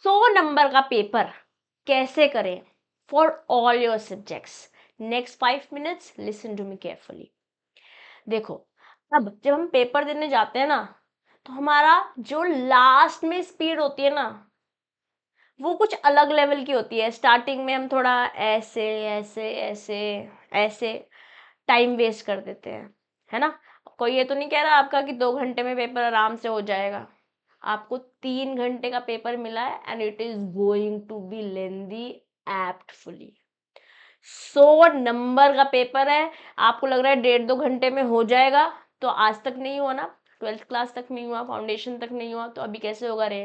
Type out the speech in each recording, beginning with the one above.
100 number का paper कैसे करें for all your subjects. Next 5 minutes listen to me carefully. देखो, अब जब हम पेपर देने जाते हैं ना, तो हमारा जो लास्ट में स्पीड होती है ना, वो कुछ अलग लेवल की होती है। स्टार्टिंग में हम थोड़ा ऐसे ऐसे ऐसे ऐसे टाइम वेस्ट कर देते हैं, है ना। कोई ये तो नहीं कह रहा आपका कि 2 घंटे में पेपर आराम से हो जाएगा। आपको 3 घंटे का पेपर मिला है and it is going to be lengthy aptfully. 100 number का पेपर है, आपको लग रहा है 1.5-2 घंटे में हो जाएगा, तो आज तक नहीं हुआ ना, 12th क्लास तक नहीं हुआ, फाउंडेशन तक नहीं हुआ, तो अभी कैसे होगा रे।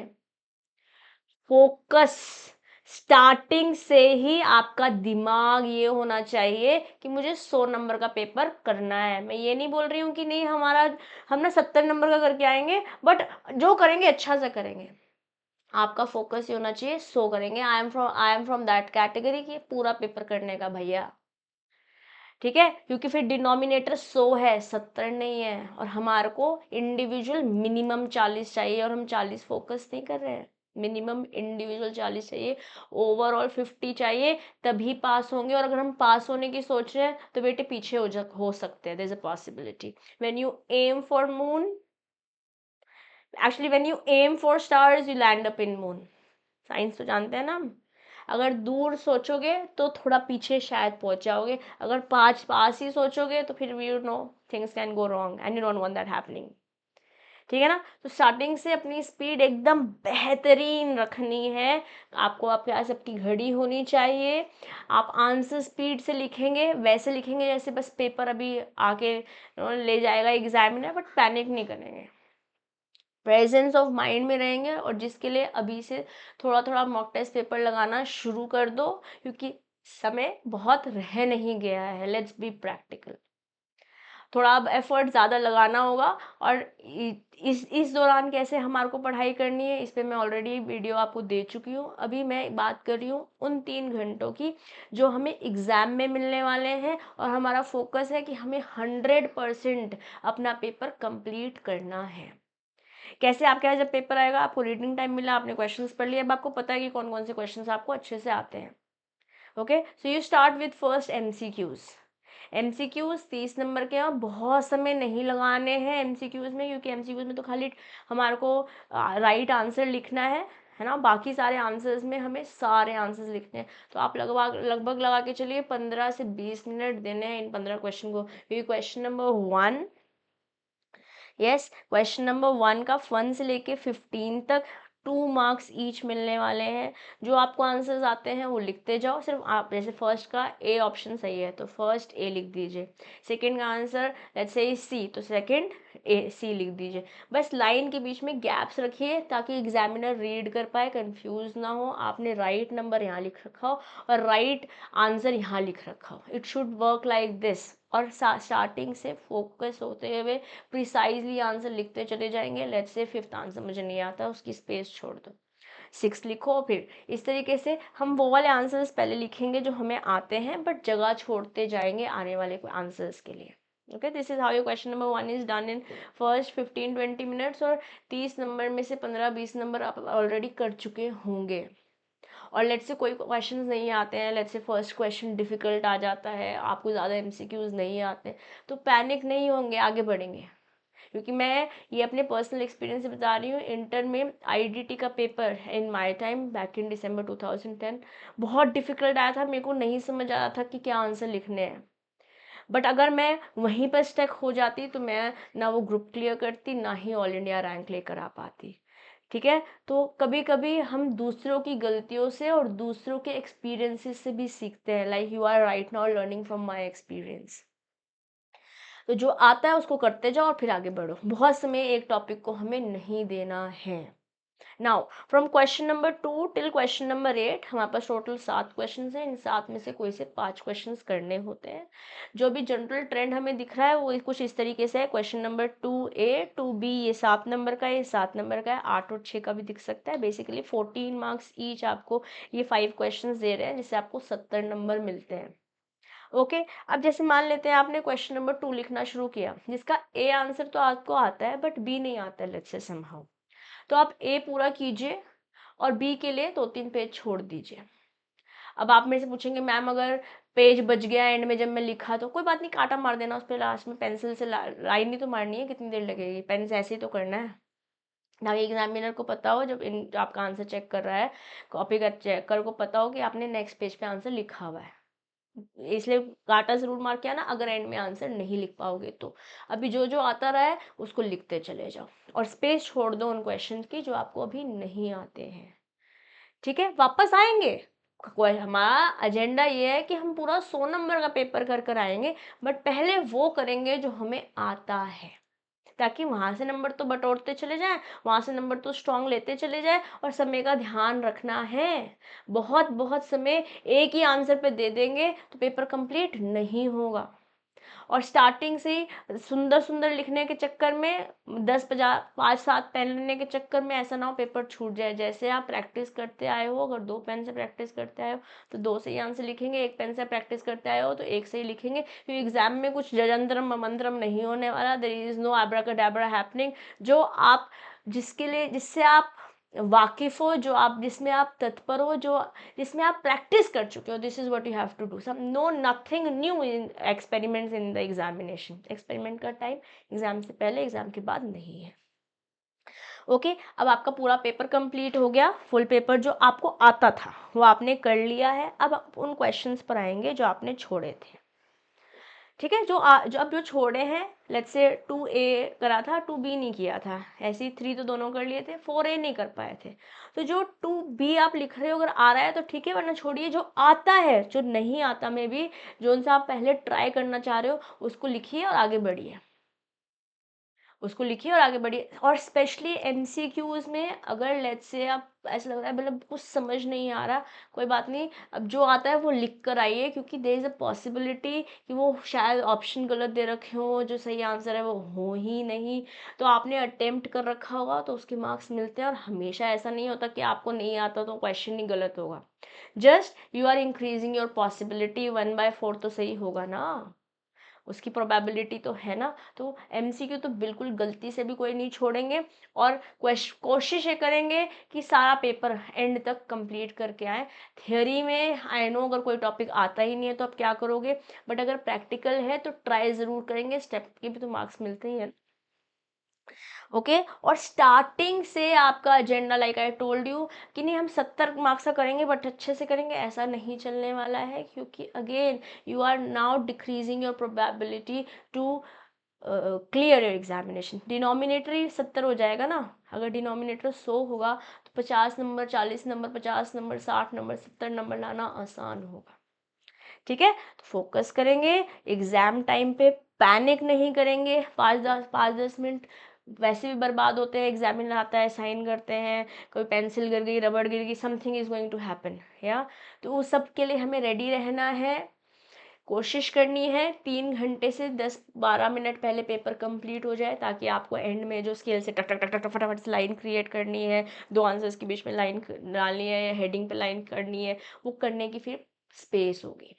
फोकस। स्टार्टिंग से ही आपका दिमाग ये होना चाहिए कि मुझे 100 नंबर का पेपर करना है। मैं ये नहीं बोल रही हूँ कि नहीं, हम ना 70 नंबर का करके आएंगे, बट जो करेंगे अच्छा से करेंगे। आपका फोकस ये होना चाहिए 100 करेंगे। I am from that category कि पूरा पेपर करने का भैया, ठीक है, क्योंकि फिर डिनोमिनेटर 100 है, 70 नहीं है, और हमारे को इंडिविजुअल मिनिमम 40 चाहिए, और हम 40 फोकस नहीं कर रहे हैं। मिनिमम इंडिविजुअल 40 चाहिए, ओवरऑल 50 चाहिए, तभी पास होंगे। और अगर हम पास होने की सोच रहे हैं तो बेटे पीछे हो सकते हैं। There is a possibility when you aim for moon, actually when you aim for stars you land up in moon. Science तो जानते हैं ना हम। अगर दूर सोचोगे तो थोड़ा पीछे शायद पहुंच जाओगे, अगर पास ही सोचोगे तो फिर you know things can go wrong and you don't want that happening. ठीक है ना। तो स्टार्टिंग से अपनी स्पीड एकदम बेहतरीन रखनी है। आपको आपके पास आपकी घड़ी होनी चाहिए। आप आंसर स्पीड से लिखेंगे, वैसे लिखेंगे जैसे बस पेपर अभी आके ले जाएगा एग्जामिनर, बट पैनिक नहीं करेंगे, प्रेजेंस ऑफ माइंड में रहेंगे। और जिसके लिए अभी से थोड़ा थोड़ा मॉक टेस्ट पेपर लगाना शुरू कर दो, क्योंकि समय बहुत रह नहीं गया है। Let's be practical. थोड़ा अब एफर्ट ज़्यादा लगाना होगा। और इस दौरान कैसे हमारे को पढ़ाई करनी है, इस पर मैं ऑलरेडी वीडियो आपको दे चुकी हूँ। अभी मैं बात कर रही हूँ उन 3 घंटों की जो हमें एग्ज़ाम में मिलने वाले हैं, और हमारा फोकस है कि हमें 100% अपना पेपर कंप्लीट करना है। कैसे आपके यहाँ जब पेपर आएगा, आपको रीडिंग टाइम मिला, आपने क्वेश्चंस पढ़ लिए, अब आपको पता है कि कौन कौन से क्वेश्चंस आपको अच्छे से आते हैं। Okay, so you start with first MCQs. MCQs 30 number के हैं, बहुत समय नहीं लगाने हैं एमसीक्यूज में, क्योंकि एमसीक्यूज में तो खाली हमारे को राइट आंसर लिखना है ना। बाकी सारे आंसर्स में हमें सारे आंसर्स लिखने हैं। तो आप लगभग लगभग लगा के चलिए 15 से 20 मिनट देने हैं इन 15 क्वेश्चन को, क्योंकि question number 1, yes, question number 1 का 1 से लेके 15 तक 2 मार्क्स ईच मिलने वाले हैं। जो आपको आंसर्स आते हैं वो लिखते जाओ। सिर्फ आप जैसे फर्स्ट का ए ऑप्शन सही है तो फर्स्ट ए लिख दीजिए, सेकंड का आंसर लेट्स से सी तो सेकंड ए सी लिख दीजिए। बस लाइन के बीच में गैप्स रखिए ताकि एग्जामिनर रीड कर पाए, कंफ्यूज ना हो। आपने राइट नंबर यहाँ लिख रखा हो और राइट आंसर यहाँ लिख रखा हो। It should work like this. और स्टार्टिंग से फोकस होते हुए प्रिसाइजली आंसर लिखते चले जाएंगे। लेट्स से 5th आंसर मुझे नहीं आता, उसकी स्पेस छोड़ दो, 6 लिखो। फिर इस तरीके से हम वो वाले आंसर्स पहले लिखेंगे जो हमें आते हैं, बट जगह छोड़ते जाएंगे आने वाले आंसर्स के लिए। Okay, this is how your question number 1 is done in first 15-20 minutes. और 30 नंबर में से 15-20 नंबर आप ऑलरेडी कर चुके होंगे। और लेट्स से कोई क्वेश्चन नहीं आते हैं, let's say first question difficult आ जाता है, आपको ज़्यादा एमसीक्यूज नहीं आते, तो पैनिक नहीं होंगे, आगे बढ़ेंगे। क्योंकि मैं ये अपने पर्सनल एक्सपीरियंस से बता रही हूँ। इंटर में आईडीटी का paper in my time back in December 2010 बहुत डिफिकल्ट आया था। मेरे को नहीं समझ आ रहा था कि क्या आंसर लिखने हैं, बट अगर मैं वहीं पर स्टक हो जाती तो मैं ना वो ग्रुप क्लियर करती, ना ही ऑल इंडिया रैंक लेकर आ पाती। ठीक है। तो कभी कभी हम दूसरों की गलतियों से और दूसरों के एक्सपीरियंसेस से भी सीखते हैं। Like you are right now learning from my experience. तो जो आता है उसको करते जाओ और फिर आगे बढ़ो। बहुत समय एक टॉपिक को हमें नहीं देना है। Now from question number 2 till question number 8 हमारे पास टोटल 7 क्वेश्चन हैं। इन 7 में से कोई से 5 क्वेश्चन करने होते हैं। जो भी जनरल ट्रेंड हमें दिख रहा है वो कुछ इस तरीके से है। क्वेश्चन नंबर 2A 2B ये 7 नंबर का है, ये 7 नंबर का है, 8 और 6 का भी दिख सकता है। बेसिकली 14 मार्क्स ईच आपको ये 5 क्वेश्चन दे रहे हैं, जिससे आपको 70 नंबर मिलते हैं। ओके, अब जैसे मान लेते हैं आपने क्वेश्चन नंबर 2 लिखना शुरू किया, जिसका ए आंसर तो आपको आता है बट बी नहीं आता है, लेट्स से समहाउ। तो आप ए पूरा कीजिए और बी के लिए 2-3 पेज छोड़ दीजिए। अब आप मेरे से पूछेंगे मैम अगर पेज बच गया एंड में जब मैं लिखा, तो कोई बात नहीं, कांटा मार देना उस पर, लास्ट में पेंसिल से लाइन ही तो मारनी है, कितनी देर लगेगी, पेन से ऐसे ही तो करना है, ताकि एग्जामिनर को पता हो जब जो आपका आंसर चेक कर रहा है, कॉपी का चेकर को पता हो कि आपने नेक्स्ट पेज पे आंसर लिखा हुआ है। इसलिए कांटा जरूर मार के आना अगर एंड में आंसर नहीं लिख पाओगे तो। अभी जो जो आता रहा है उसको लिखते चले जाओ और स्पेस छोड़ दो उन क्वेश्चन की जो आपको अभी नहीं आते हैं। ठीक है, वापस आएंगे, हमारा एजेंडा ये है कि हम पूरा 100 नंबर का पेपर कर कर आएंगे, बट पहले वो करेंगे जो हमें आता है, ताकि वहां से नंबर तो बटोरते चले जाएं, वहां से नंबर तो स्ट्रांग लेते चले जाएं। और समय का ध्यान रखना है, बहुत बहुत समय एक ही आंसर पे दे देंगे तो पेपर कंप्लीट नहीं होगा। और स्टार्टिंग से ही सुंदर सुंदर लिखने के चक्कर में 5-7 पेन लेने के चक्कर में ऐसा ना हो पेपर छूट जाए। जैसे आप प्रैक्टिस करते आए हो, अगर 2 पेन से प्रैक्टिस करते आए हो तो 2 से ही आंसर लिखेंगे, 1 पेन से प्रैक्टिस करते आए हो तो 1 से ही लिखेंगे, क्योंकि एग्जाम में कुछ जजंतरम मंत्रम नहीं होने वाला। There is no abracadabra happening. जो आप जिससे आप वाकिफ हो, जो आप जिसमें आप तत्पर हो, जो जिसमें आप प्रैक्टिस कर चुके हो, this is what you have to do. Some no nothing new in experiments in the examination. Experiment का टाइम एग्जाम से पहले एग्जाम के बाद नहीं है। ओके, अब आपका पूरा पेपर कंप्लीट हो गया, फुल पेपर जो आपको आता था वो आपने कर लिया है। अब आप उन क्वेश्चंस पर आएंगे जो आपने छोड़े थे। ठीक है, जो अब जो छोड़े हैं, लेट्स से 2A करा था, 2B नहीं किया था, ऐसे ही 3 तो दोनों कर लिए थे, 4A नहीं कर पाए थे, तो जो 2B आप लिख रहे हो अगर आ रहा है तो ठीक है, वरना छोड़िए। जो आता है, जो नहीं आता में भी जो सा आप पहले ट्राई करना चाह रहे हो उसको लिखिए और आगे बढ़िए, उसको लिखिए और आगे बढ़िए। और स्पेशली एमसीक्यूज में अगर लेट्स से आप ऐसा लग रहा है मतलब कुछ समझ नहीं आ रहा, कोई बात नहीं, अब जो आता है वो लिख कर आइए, क्योंकि देयर इज अ पॉसिबिलिटी कि वो शायद ऑप्शन गलत दे रखे हो, जो सही आंसर है वो हो ही नहीं, तो आपने अटेम्प्ट कर रखा होगा तो उसके मार्क्स मिलते हैं। और हमेशा ऐसा नहीं होता कि आपको नहीं आता तो क्वेश्चन ही गलत होगा, just you are increasing your possibility, 1/4 तो सही होगा ना, उसकी प्रोबेबिलिटी तो है ना। तो एमसीक्यू तो बिल्कुल गलती से भी कोई नहीं छोड़ेंगे, और कोशिश ये करेंगे कि सारा पेपर एंड तक कंप्लीट करके आए। थियोरी में आई नो अगर कोई टॉपिक आता ही नहीं है तो आप क्या करोगे, बट अगर प्रैक्टिकल है तो ट्राई ज़रूर करेंगे, स्टेप के भी तो मार्क्स मिलते ही हैं। ओके, और स्टार्टिंग से आपका agenda like I told you कि नहीं हम 70 मार्क्स का करेंगे बट अच्छे से करेंगे, ऐसा नहीं चलने वाला है, क्योंकि again you are now decreasing your probability to clear your examination. Denominator ही 70 हो जाएगा ना, अगर डिनोमिनेटर 100 होगा तो 50 number, 40 number, 50 number, 60 number, 70 number लाना आसान होगा। ठीक है, तो फोकस करेंगे एग्जाम टाइम पे, पैनिक नहीं करेंगे। 5-10 मिनट वैसे भी बर्बाद होते हैं, एग्जामिनर आता है, साइन करते हैं, कोई पेंसिल गिर गई, रबड़ गिर गई, something is going to happen, या तो उस सब के लिए हमें रेडी रहना है। कोशिश करनी है 3 घंटे से 10-12 मिनट पहले पेपर कंप्लीट हो जाए, ताकि आपको एंड में जो स्केल से टक टक टक टक फटाफट से लाइन क्रिएट करनी है, 2 आंसर्स के बीच में लाइन डालनी है या हेडिंग पे लाइन करनी है, वो करने की फिर स्पेस होगी।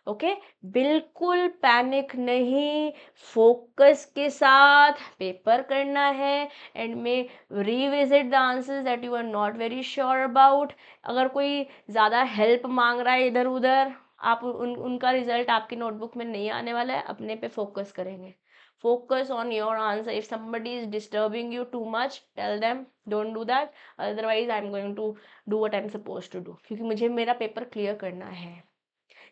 ओके, बिल्कुल पैनिक नहीं, फोकस के साथ पेपर करना है। एंड में revisit the answers that you are not very sure about. अगर कोई ज़्यादा हेल्प मांग रहा है इधर उधर, आप उनका रिजल्ट आपकी नोटबुक में नहीं आने वाला है, अपने पे फोकस करेंगे। Focus on your answer. If somebody is disturbing you too much, tell them don't do that. Otherwise, I'm going to do what I'm supposed to do. क्योंकि मुझे मेरा पेपर क्लियर करना है।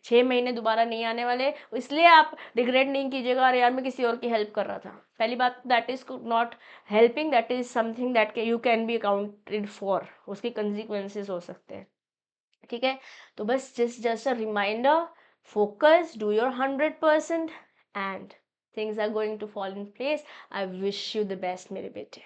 6 महीने दोबारा नहीं आने वाले, इसलिए आप रिग्रेट नहीं कीजिएगा अरे यार मैं किसी और की हेल्प कर रहा था। पहली बात, that is not helping, that is something that you can be accounted for, उसके कंसिक्वेंसेस हो सकते हैं। ठीक है, तो बस just a reminder, focus, do your 100% and things are going to fall in place. I wish you the best मेरे बेटे।